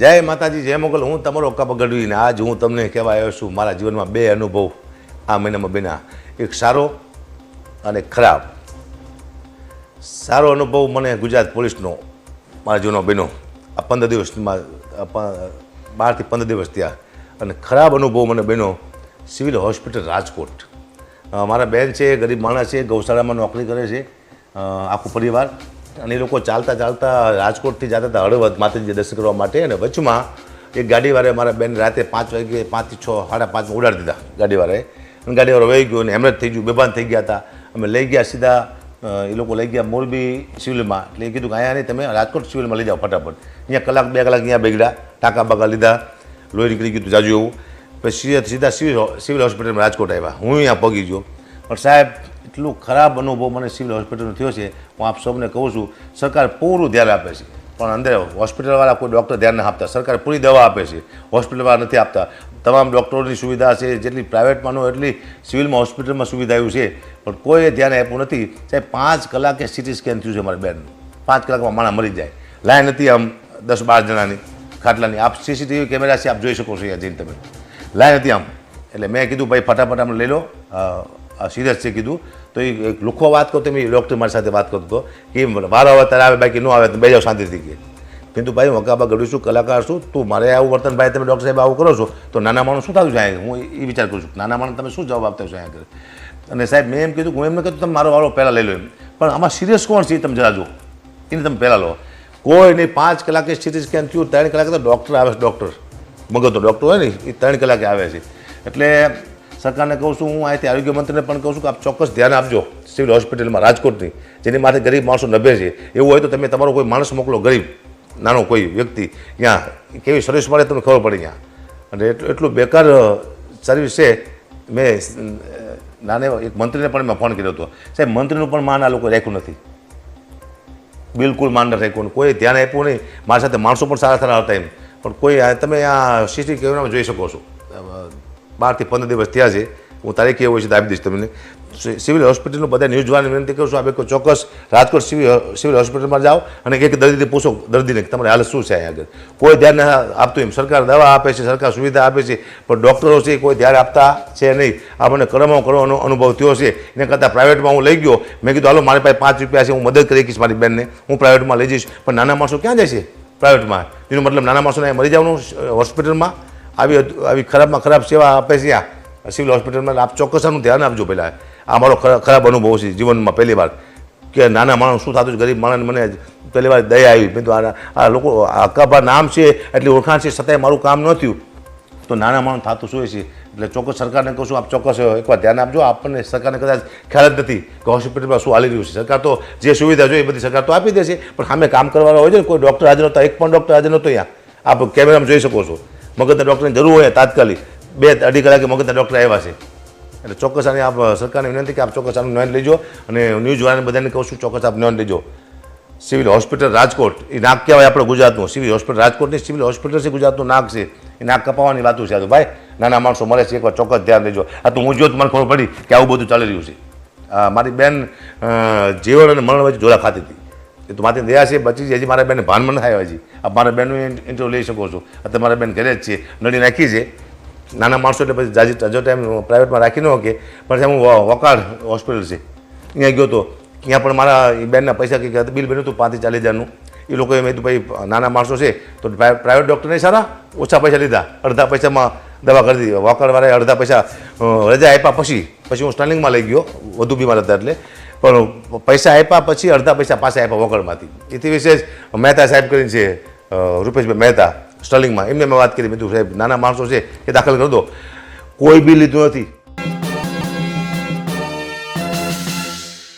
જય માતાજી, જય મોગલ. હું તમારો કપ ગઢવીને આજ હું તમને કહેવા આવ્યો છું મારા જીવનમાં બે અનુભવ આ મહિનામાં બન્યા, એક સારો અને ખરાબ. સારો અનુભવ મને ગુજરાત પોલીસનો મારા જીવનમાં બન્યો આ 15 દિવસમાં, 12 થી 15 દિવસ થયા. અને ખરાબ અનુભવ મને બન્યો સિવિલ હોસ્પિટલ રાજકોટ. મારા બેન છે, ગરીબ માણસ છે, ગૌશાળામાં નોકરી કરે છે, આખું પરિવાર. અને એ લોકો ચાલતા ચાલતા રાજકોટથી જતા હતા હળવદ માતાજી દર્શન કરવા માટે. અને વચમાં એક ગાડીવાળાએ મારા બેન રાતે 5 વાગે 5 થી 6, 5:30 ઉડાડી દીધા ગાડીવાળાએ. અને ગાડીવાળો વહી ગયો અને હેમરેજ થઈ ગયું, બેભાન થઈ ગયા હતા. અમે લઈ ગયા સીધા, એ લોકો લઈ ગયા મોરબી સિવિલમાં. એટલે એ કીધું કે અહીંયા નહીં, તમે રાજકોટ સિવિલમાં લઈ જાઓ ફટાફટ. અહીંયા કલાક 2 કલાક અહીંયા બગડ્યા, ટાંકા બાકા લીધા, લોહી નીકળી ગયું જાજુ એવું. પછી સીધા સિવિલ હોસ્પિટલમાં રાજકોટ આવ્યા. હું અહીંયા પગી ગયો. પણ સાહેબ, એટલું ખરાબ અનુભવ મને સિવિલ હોસ્પિટલનો થયો છે. હું આપ સૌને કહું છું, સરકાર પૂરું ધ્યાન આપે છે, પણ અંદર હોસ્પિટલવાળા કોઈ ડૉક્ટર ધ્યાન ન આપતા. સરકાર પૂરી દવા આપે છે, હોસ્પિટલવાળા નથી આપતા. તમામ ડૉક્ટરોની સુવિધા છે, જેટલી પ્રાઇવેટમાં ન એટલી સિવિલમાં હોસ્પિટલમાં સુવિધા આવ્યું છે, પણ કોઈએ ધ્યાન આપ્યું નથી. સાહેબ, 5 કલાકે સિટી સ્કેન થયું છે મારી બેન. 5 કલાકમાં માણસ મરી જાય. લાઈન નથી આમ 10-12 જણાની ખાટલાની. આપ સીસીટીવી કેમેરા છે, આપ જોઈ શકો છો અહીંયા જઈને તમે. લાઈન હતી આમ. એટલે મેં કીધું ભાઈ ફટાફટ આમ લઈ લો, સિરિયસ છે કીધું. તો એ એક લુખો વાત કરતો, મેં ડૉક્ટર મારી સાથે વાત કરતો હતો કે વારો આવે ત્યારે આવે, બાકી ન આવે તો બે જાઓ શાંતિથી. કે કીધું ભાઈ, હું હકાબા ગઢવી છું, કલાકાર છું, તું મારે આવું વર્તન ભાઈ તમે ડૉક્ટર સાહેબ આવું કરો છો તો નાના માણસ શું થયું છે અહીંયા? હું એ વિચાર કરું છું, નાના માણસ તમે શું જવાબ આપતા છો અહીંયા આગળ? અને સાહેબ મેં એમ કીધું, હું એમને કીધું તમે મારો વારો પહેલાં લઈ લો એમ. પણ આમાં સિરિયસ કોણ છે એ તમે જરા જુઓ, એને તમે પહેલાં લો. કોઈ નહીં, 5 કલાકે સિટી સ્કેન થયું, 3 કલાકે તો ડૉક્ટર આવે છે. ડૉક્ટર મગજનો ડૉક્ટર હોય ને એ 3 કલાકે આવે છે. એટલે સરકારને કહું છું, હું અહીંથી આરોગ્ય મંત્રીને પણ કહું છું કે આપ ચોક્કસ ધ્યાન આપજો સિવિલ હોસ્પિટલમાં રાજકોટની, જેની માથે ગરીબ માણસો નભે છે. એવું હોય તો તમે તમારો કોઈ માણસ મોકલો, ગરીબ નાનો કોઈ વ્યક્તિ, ત્યાં કેવી સર્વિસ મળે તમને ખબર પડે ત્યાં. અને એટલું બેકાર સર્વિસ છે. મેં નાને એક મંત્રીને પણ મેં ફોન કર્યો હતો. સાહેબ, મંત્રીનું પણ માન આ લોકો રાખ્યું નથી, બિલકુલ માન નથી રાખ્યું, કોઈ ધ્યાન આપ્યું નહીં. મારી સાથે માણસો પણ સારા સારા હતા એમ, પણ કોઈ તમે આ સીસીટીવી કેમેરામાં જોઈ શકો છો. 12 થી 15 દિવસ થયા છે. હું તારીખ એવું હોય છે તો આપી દઈશ તમને. સિવિલ હોસ્પિટલનું બધા ન્યૂઝ જોવાની વિનંતી કરું છું. આપણે ચોક્કસ રાજકોટ સિવિલ હોસ્પિટલમાં જાઓ અને એક દર્દીને પૂછો, દર્દીને તમારી હાલત શું છે અહીંયા આગળ. કોઈ ધ્યાન આપતું એમ. સરકાર દવા આપે છે, સરકાર સુવિધા આપે છે, પણ ડૉક્ટરો છે કોઈ ધ્યાન આપતા છે નહીં. આ મને કરવાનો અનુભવ થયો છે. એને કરતાં પ્રાઇવેટમાં હું લઈ ગયો. મેં કીધું હાલો, મારી પાસે 5 રૂપિયા છે, હું મદદ કરી શકીશ મારી બેનને, હું પ્રાઇવેટમાં લઈ જઈશ. પણ નાના માણસો ક્યાં જાય છે પ્રાઇવેટમાં? એનો મતલબ નાના માણસોને મરી જવાનું હોસ્પિટલમાં? આવી ખરાબમાં ખરાબ સેવા આપે છે ત્યાં સિવિલ હોસ્પિટલમાં. આપ ચોક્કસ આનું ધ્યાન આપજો. પહેલાં આ મારો ખરાબ અનુભવ છે જીવનમાં પહેલી વાર, કે નાના માણસ શું થતું છે, ગરીબ માણસને મને પહેલી વાર દયા આવી. મેં તો આ લોકો હકાબા નામ છે એટલી ઓળખાણ છે, છતાંય મારું કામ ન થયું તો નાના માણસ થતું શું છે? એટલે ચોક્કસ સરકારને કહું છું, આપ ચોક્કસ એકવાર ધ્યાન આપજો. આપણને સરકારને કદાચ ખ્યાલ જ નથી કે હોસ્પિટલમાં શું હાલી રહ્યું છે. સરકાર તો જે સુવિધા જોઈએ એ બધી સરકાર તો આપી દે છે, પણ સામે કામ કરવાનો હોય છે ને. કોઈ ડૉક્ટર હાજર નહોતા, એક પણ ડૉક્ટર હાજર નહોતો અહીંયા. આપ કેમેરામાં જોઈ શકો છો. મગજના ડૉક્ટરની જરૂર હોય તાત્કાલિક 2-2.5 કલાકે મગજના ડૉક્ટર આવ્યા છે. એટલે ચોક્કસ આની આપ સરકારને વિનંતી કે આપ ચોક્કસ આનું નોંધ લેજો. અને ન્યૂઝવાળાને બધાને કહું છું, ચોક્કસ આપ નોંધ લેજો. સિવિલ હોસ્પિટલ રાજકોટ એ નાક કહેવાય આપણે ગુજરાતનું. સિવિલ હોસ્પિટલ રાજકોટની સિવિલ હોસ્પિટલ છે, ગુજરાતનું નાક છે. એ નાક કપાવવાની વાતું છે. તો ભાઈ, નાના માણસો મળે છે, એકવાર ચોક્કસ ધ્યાન લેજો. આ તો હું જો મને ખબર પડી કે આવું બધું ચાલી રહ્યું છે. મારી બેન જીવન અને મરણ વચ્ચે ઝોલા ખાતી હતી. એ તો મારી દયા છે, બચી છે. હજી મારા બેનને ભાનમાં ન થાય. હજી આપ મારા બેનનું ઇન્ટરવ્યૂ લઈ શકો છો. અત્યારે મારા બેન ઘરે જ છે, નડી નાખી છે. નાના માણસો એટલે પછી જાજી હજો ટાઈમ પ્રાઇવેટમાં રાખી ન શકે. પણ હું વકાળ હોસ્પિટલ છે ત્યાં ગયો હતો. ત્યાં પણ મારા બેનના પૈસા કંઈક બિલ બન્યું હતું 5 થી 40 હજારનું. એ લોકોએ મેં કીધું ભાઈ નાના માણસો છે તો પ્રાઇવેટ ડૉક્ટરને સારા ઓછા પૈસા લીધા, અડધા પૈસામાં દવા કરી દીધી. વકાળવાળાએ અડધા પૈસા રજા આપ્યા. પછી હું સ્ટર્લિંગમાં લઈ ગયો, વધુ બીમાર હતા એટલે. પણ પૈસા આપ્યા પછી અડધા પૈસા પાછા આપ્યા વકળમાંથી. એથી વિશેષ મહેતા સાહેબ કરીને છે, રૂપેશભાઈ મહેતા સ્ટર્લિંગમાં, એમને મેં વાત કરી. મેં કીધું સાહેબ નાના માણસો છે એ દાખલ કરી દો. કોઈ બિલ લીધું નથી.